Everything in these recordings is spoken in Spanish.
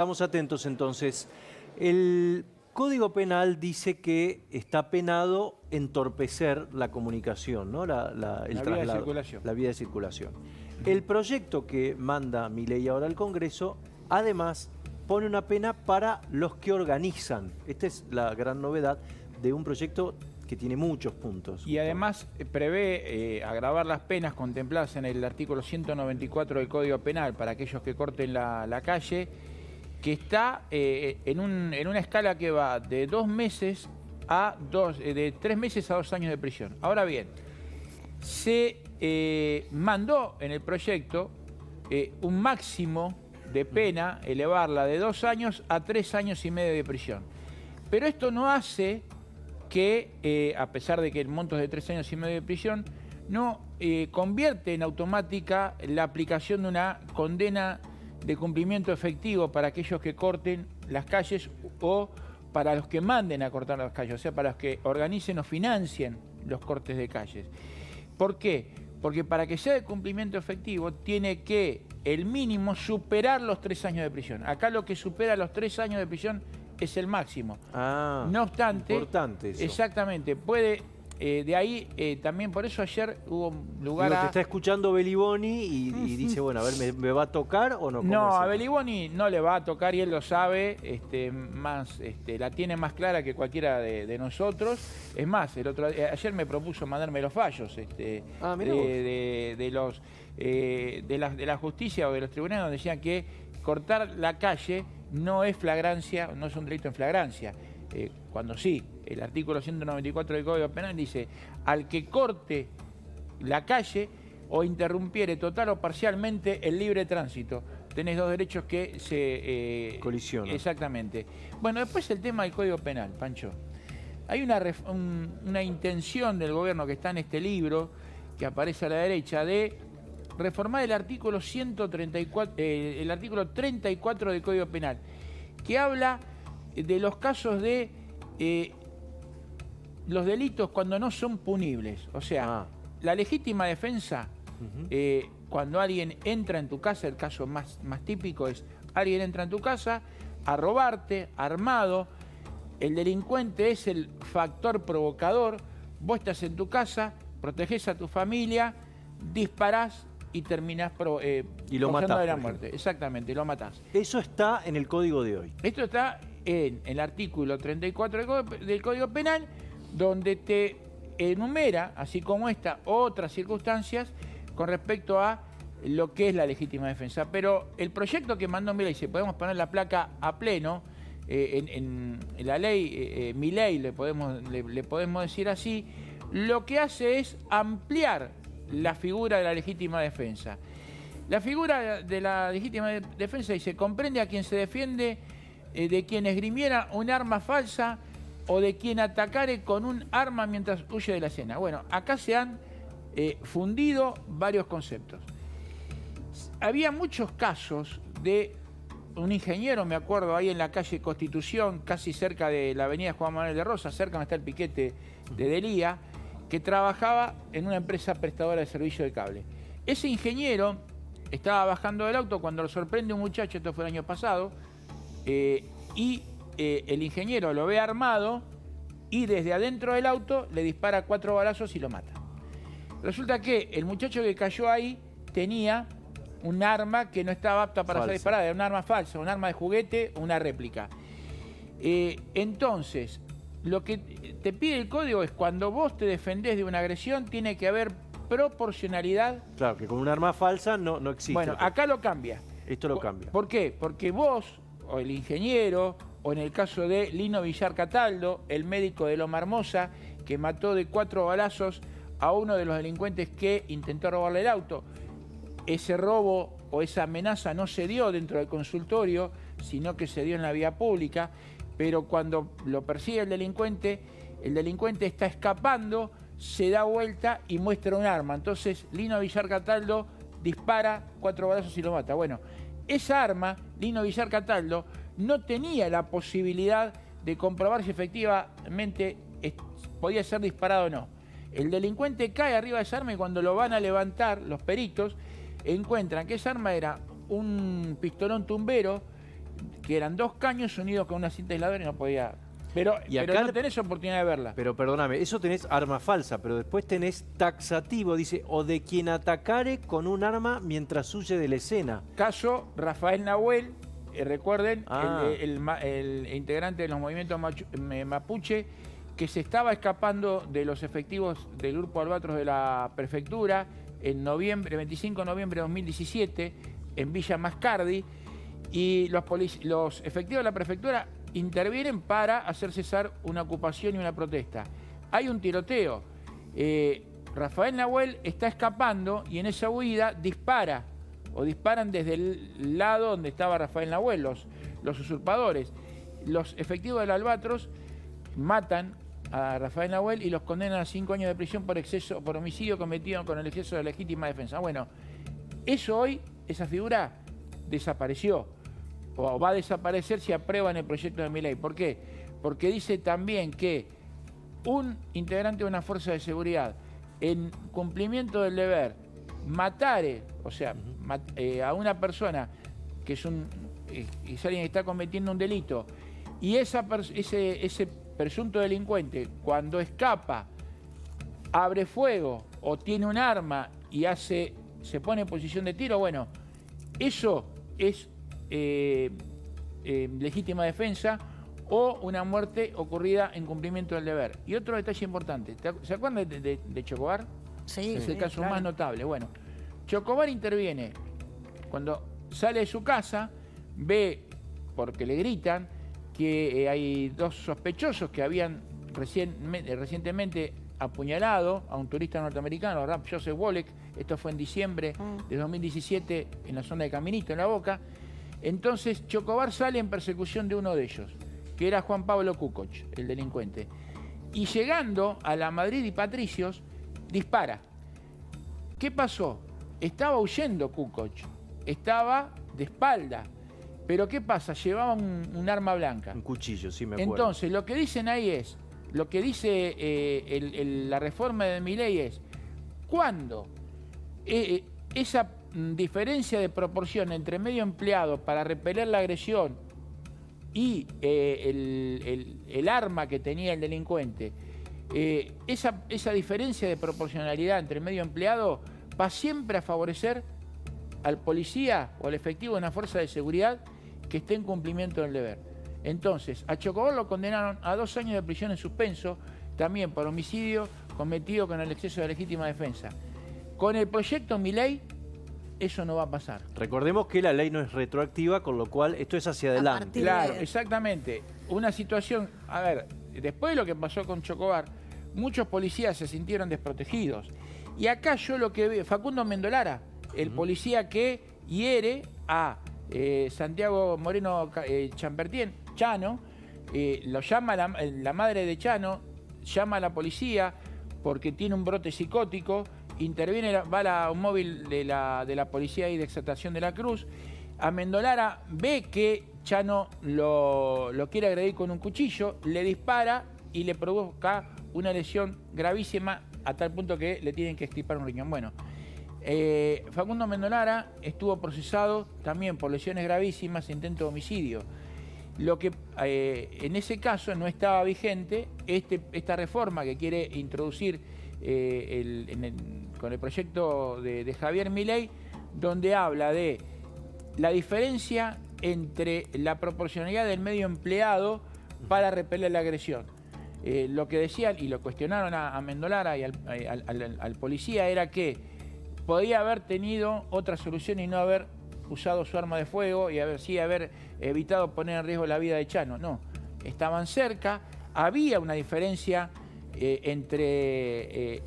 Estamos atentos entonces. El Código Penal dice que está penado entorpecer la comunicación, ¿no? El vía de traslado, circulación. la vía de circulación. El proyecto que manda Milei ahora al Congreso, además, pone una pena para los que organizan. Esta es la gran novedad de un proyecto que tiene muchos puntos. Y además prevé agravar las penas contempladas en el artículo 194 del Código Penal para aquellos que corten la calle, que está en una escala que va de 2 meses a de 3 meses a 2 años de prisión. Ahora bien, se mandó en el proyecto un máximo de pena, elevarla de 2 años a 3 años y medio de prisión. Pero esto no hace que, a pesar de que el monto es de 3 años y medio de prisión, no convierte en automática la aplicación de una condena de cumplimiento efectivo para aquellos que corten las calles o para los que manden a cortar las calles, o sea, para los que organicen o financien los cortes de calles. ¿Por qué? Porque para que sea de cumplimiento efectivo tiene que el mínimo superar los 3 años de prisión. Acá lo que supera los 3 años de prisión es el máximo. Ah, no obstante, importante eso. Exactamente, puede, de ahí también por eso ayer hubo lugar Te está escuchando Beliboni y dice, bueno, a ver, ¿me va a tocar o no? No, a Beliboni no le va a tocar y él lo sabe, la tiene más clara que cualquiera de nosotros. Es más, ayer me propuso mandarme los fallos de la justicia o de los tribunales, donde decían que cortar la calle no es flagrancia, no es un delito en flagrancia. Cuando sí, el artículo 194 del Código Penal dice: al que corte la calle o interrumpiere total o parcialmente el libre tránsito. Tenés 2 derechos que se colisionan. Exactamente. Bueno, después el tema del Código Penal, Pancho. Hay una intención del gobierno que está en este libro, que aparece a la derecha, de reformar el artículo 134, el artículo 34 del Código Penal, que habla de los casos de los delitos cuando no son punibles. O sea, la legítima defensa, cuando alguien entra en tu casa, el caso más típico es: alguien entra en tu casa a robarte, armado, el delincuente es el factor provocador, vos estás en tu casa, protegés a tu familia, disparás y terminás y lo matás, de la muerte. Exactamente, lo matás. Eso está en el código de hoy. Esto está en el artículo 34 del Código Penal, donde te enumera, así como esta, otras circunstancias con respecto a lo que es la legítima defensa. Pero el proyecto que mandó Milei, si podemos poner la placa a pleno, en la ley, Milei le podemos decir así, lo que hace es ampliar la figura de la legítima defensa. La figura de la legítima defensa dice: comprende a quien se defiende de quien esgrimiera un arma falsa o de quien atacare con un arma mientras huye de la escena. Bueno, acá se han fundido varios conceptos. Había muchos casos de un ingeniero, me acuerdo, ahí en la calle Constitución, casi cerca de la avenida Juan Manuel de Rosas, cerca donde está el piquete de Delía, que trabajaba en una empresa prestadora de servicio de cable. Ese ingeniero estaba bajando del auto cuando lo sorprende un muchacho, esto fue el año pasado, el ingeniero lo ve armado y desde adentro del auto le dispara 4 balazos y lo mata. Resulta que el muchacho que cayó ahí tenía un arma que no estaba apta para ser disparada, era un arma falsa, un arma de juguete, una réplica. Entonces, lo que te pide el código es: cuando vos te defendés de una agresión, tiene que haber proporcionalidad. Claro, que con un arma falsa no existe. Bueno, acá lo cambia. Esto lo cambia. ¿Por qué? Porque vos, o el ingeniero, o en el caso de Lino Villar Cataldo, el médico de Loma Hermosa, que mató de 4 balazos a uno de los delincuentes que intentó robarle el auto. Ese robo o esa amenaza no se dio dentro del consultorio, sino que se dio en la vía pública, pero cuando lo persigue el delincuente está escapando, se da vuelta y muestra un arma. Entonces Lino Villar Cataldo dispara 4 balazos y lo mata. Bueno, esa arma, Lino Villar Cataldo, no tenía la posibilidad de comprobar si efectivamente podía ser disparado o no. El delincuente cae arriba de esa arma y cuando lo van a levantar los peritos, encuentran que esa arma era un pistolón tumbero, que eran 2 caños unidos con una cinta aisladora y no podía... Pero acá no tenés oportunidad de verla. Pero perdóname, eso tenés arma falsa, pero después tenés taxativo, dice, o de quien atacare con un arma mientras huye de la escena. Caso Rafael Nahuel, recuerden, Ah. el integrante de los movimientos mapuche, que se estaba escapando de los efectivos del Grupo Albatros de la prefectura en noviembre, 25 de noviembre de 2017, en Villa Mascardi, y los efectivos de la prefectura intervienen para hacer cesar una ocupación y una protesta. Hay un tiroteo. Rafael Nahuel está escapando y en esa huida disparan desde el lado donde estaba Rafael Nahuel, los usurpadores. Los efectivos del Albatros matan a Rafael Nahuel y los condenan a 5 años de prisión por homicidio cometido con el exceso de legítima defensa. Bueno, esa figura desapareció, o va a desaparecer si aprueban el proyecto de mi ley. ¿Por qué? Porque dice también que un integrante de una fuerza de seguridad, en cumplimiento del deber, matare, o sea, a una persona que es alguien que está cometiendo un delito, y ese presunto delincuente, cuando escapa, abre fuego o tiene un arma y se pone en posición de tiro, bueno, eso es legítima defensa o una muerte ocurrida en cumplimiento del deber. Y otro detalle importante, ¿se acuerdan de Chocobar? Sí, Es el caso claro. más notable. Bueno, Chocobar interviene cuando sale de su casa, ve, porque le gritan, que hay 2 sospechosos que habían recientemente apuñalado a un turista norteamericano, Rap Joseph Wolek. Esto fue en diciembre de 2017 en la zona de Caminito, en La Boca. Entonces Chocobar sale en persecución de uno de ellos, que era Juan Pablo Kukoc, el delincuente. Y llegando a la Madrid y Patricios, dispara. ¿Qué pasó? Estaba huyendo Kukoc, estaba de espalda. Pero ¿qué pasa? Llevaba un arma blanca. Un cuchillo, sí me acuerdo. Entonces, lo que dicen ahí es, lo que dice la reforma de mi ley es, cuando esa diferencia de proporción entre medio empleado para repeler la agresión y el arma que tenía el delincuente, esa diferencia de proporcionalidad entre el medio empleado va siempre a favorecer al policía o al efectivo de una fuerza de seguridad que esté en cumplimiento del deber. Entonces, a Chocobar lo condenaron a 2 años de prisión en suspenso, también por homicidio cometido con el exceso de legítima defensa. Con el proyecto Mi Ley, eso no va a pasar. Recordemos que la ley no es retroactiva, con lo cual esto es hacia adelante. partir Claro, de- exactamente. Una situación, a ver, después de lo que pasó con Chocobar, muchos policías se sintieron desprotegidos. Y acá yo lo que veo, Facundo Mendolara, el policía que hiere a Santiago Moreno Champertien, Chano, lo llama la madre de Chano, llama a la policía porque tiene un brote psicótico, interviene, va a un móvil de la policía y de Exaltación de la Cruz. A Mendolara ve que Chano lo quiere agredir con un cuchillo, le dispara y le provoca una lesión gravísima a tal punto que le tienen que extirpar un riñón. Bueno, Facundo Mendolara estuvo procesado también por lesiones gravísimas e intento de homicidio. Lo que en ese caso no estaba vigente esta reforma que quiere introducir con el proyecto de Javier Milei, donde habla de la diferencia entre la proporcionalidad del medio empleado para repeler la agresión. Lo que decían y lo cuestionaron a Mendolara y al policía era que podía haber tenido otra solución y no haber usado su arma de fuego y haber evitado poner en riesgo la vida de Chano. No, estaban cerca, había una diferencia entre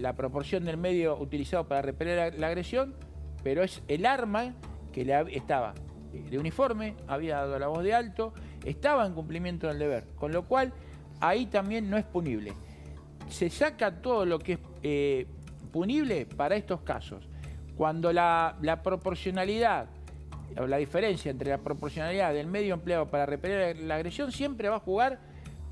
la proporción del medio utilizado para repeler la agresión, pero es el arma que estaba de uniforme, había dado la voz de alto, estaba en cumplimiento del deber, con lo cual ahí también no es punible. Se saca todo lo que es punible para estos casos. Cuando la proporcionalidad o la diferencia entre la proporcionalidad del medio empleado para repeler la agresión siempre va a jugar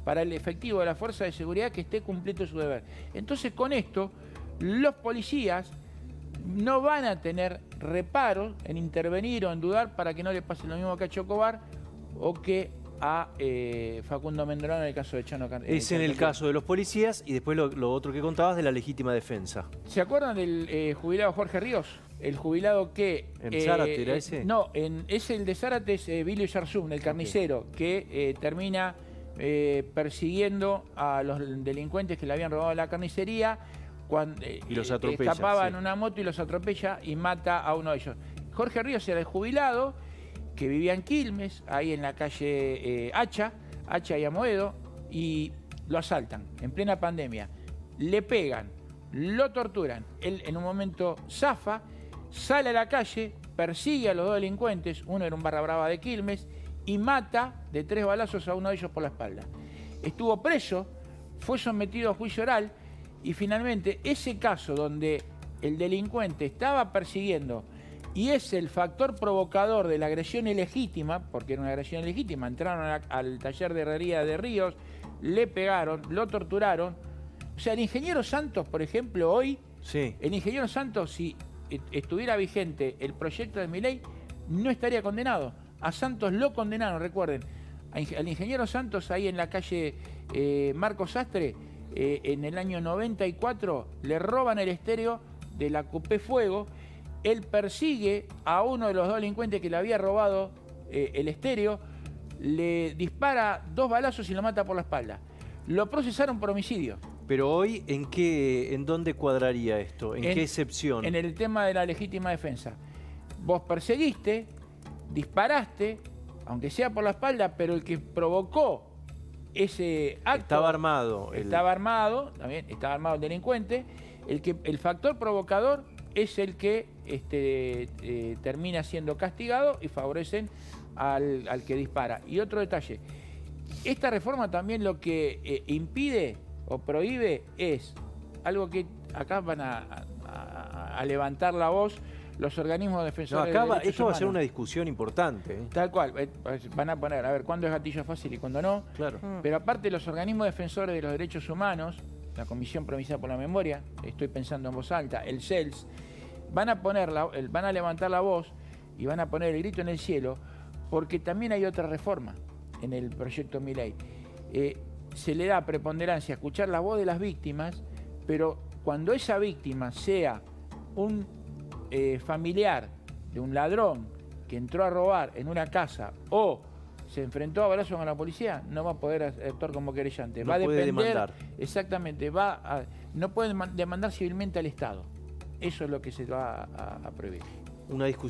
para el efectivo de la fuerza de seguridad que esté cumpliendo su deber. Entonces, con esto, los policías no van a tener reparo en intervenir o en dudar para que no le pase lo mismo que a Chocobar o que a Facundo Mendolano en el caso de Chano Cantería. Es en el caso de los policías y después lo otro que contabas de la legítima defensa. ¿Se acuerdan del jubilado Jorge Ríos? El jubilado que... ¿En Zárate era ese? No, es el de Zárate, es Bilio Yarzún, el carnicero, que termina persiguiendo a los delincuentes que le habían robado la carnicería, cuando y los atropella, escapaba sí, en una moto y los atropella y mata a uno de ellos. Jorge Ríos era el jubilado que vivía en Quilmes, ahí en la calle Hacha y Amoedo, y lo asaltan en plena pandemia. Le pegan, lo torturan. Él en un momento zafa, sale a la calle, persigue a los dos delincuentes, uno era un barra brava de Quilmes, y mata de 3 balazos a uno de ellos por la espalda. Estuvo preso, fue sometido a juicio oral, y finalmente ese caso donde el delincuente estaba persiguiendo y es el factor provocador de la agresión ilegítima, porque era una agresión ilegítima, entraron al taller de herrería de Ríos, le pegaron, lo torturaron. O sea, el ingeniero Santos, por ejemplo, hoy, sí, el ingeniero Santos, si estuviera vigente el proyecto de Milei, no estaría condenado. A Santos lo condenaron, recuerden, al ingeniero Santos ahí en la calle Marcos Sastre, en el año 94, le roban el estéreo de la Coupé Fuego. Él persigue a uno de los dos delincuentes que le había robado el estéreo, le dispara 2 balazos y lo mata por la espalda. Lo procesaron por homicidio. Pero hoy, ¿en dónde cuadraría esto? ¿En qué excepción? En el tema de la legítima defensa. Vos perseguiste, disparaste, aunque sea por la espalda, pero el que provocó ese acto... Estaba armado. Estaba armado, también estaba armado el delincuente. El factor provocador es el que termina siendo castigado y favorecen al que dispara. Y otro detalle, esta reforma también lo que impide o prohíbe es algo que acá van a levantar la voz los organismos defensores de derechos humanos. Esto va a ser una discusión importante. Tal cual, van a poner, a ver, cuándo es gatillo fácil y cuándo no. Claro. Pero aparte los organismos defensores de los derechos humanos, la Comisión Provincial por la Memoria, estoy pensando en voz alta, el CELS, van a levantar la voz y van a poner el grito en el cielo, porque también hay otra reforma en el proyecto Milei. Se le da preponderancia a escuchar la voz de las víctimas, pero cuando esa víctima sea un familiar de un ladrón que entró a robar en una casa o se enfrentó a balazos con la policía, no va a poder actuar como querellante. No va a puede depender, demandar. Exactamente, no puede demandar civilmente al Estado. Eso es lo que se va a prohibir. Una discusión